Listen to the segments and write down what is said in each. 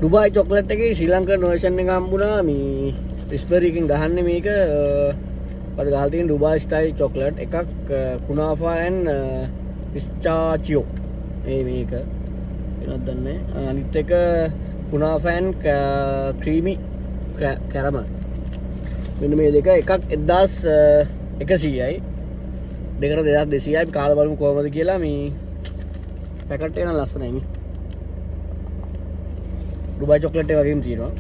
Dubai chocolate එකේ ශ්‍රී Lankan version එක හම්බුණා මේ රිස්බෙරි එකෙන් ගහන්නේ මේක පද ගහලා තියෙන ඩුබායි ස්ටයිල් චොක්ලට් එකක් කුනාෆා ඇන් පිස්ටාචියෝ මේක වෙනත් දන්නේ අනිත් එක කුනාෆා ඇන් ක්‍රීමි කැරමල් මෙන්න මේ දෙක එකක් 1100යි දෙකට 2200යි අපි කාලා බලමු කොහමද කියලා මේ පැකට් එක නම් ලස්සනයි මේ ඩුබායි චොක්ලට් එක වගේම තියෙනවා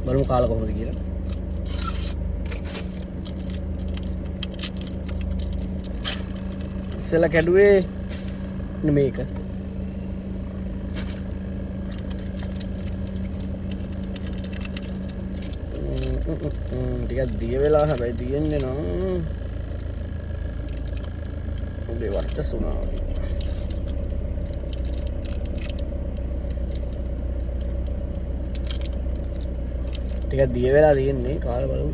බලමු කාලා කොහමද කියලා ඉස්සෙල්ලා කැඩුවේ මේක ටිකක් දිය වෙලා හැබැයි දියෙන්නේ නම් උඩේ වර්චස් වුණා ටිකක් දිය වෙලා තියෙන්නේ කාලා බලමු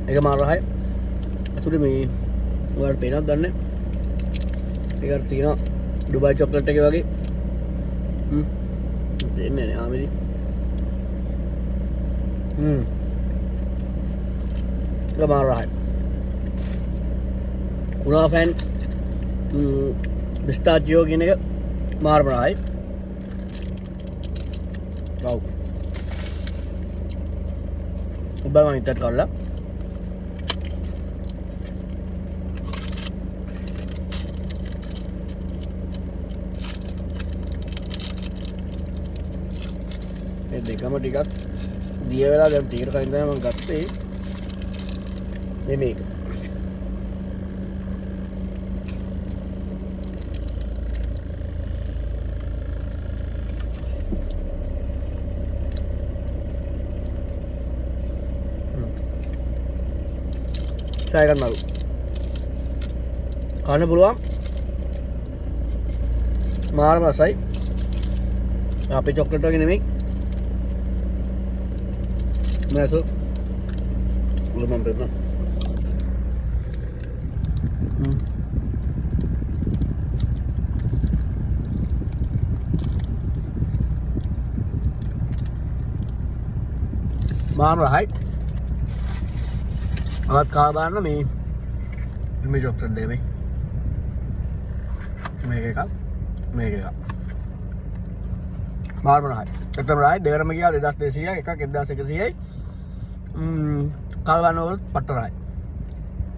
ඒක මාරහයි ඇතුලේ මේ ඔයාලට පේනවද දන්නේ ඒකට තියෙනවා ඩුබායි චොක්ලට් එකේ වගේ දෙන්නේ නේ ආමෙදි ඒක මාරහයි කුනාෆැන් පිස්තාචියෝ කියන එක මාරහයි වව් ඔබ මම හිතට කරලා මේ දෙකම ටිකක් දිය වෙලා දැන් ටිකට කලින් තමයි මම ගත්තේ මේක try කරන්න කන්න පුළුවන් මාරම රසයි අපේ චොක්ලට් වගේ නෙමෙයි මම උලමම් බෙන්න මාරම රසයි අවත් කාලා බලන්න මේ චොක්ලට් දෙක මේක එකක් මාර්ම රහයි එකම රහයි දෙකම ගියා 2200යි එකක් 1100යි කාලා බලනකොට පට්ට රහයි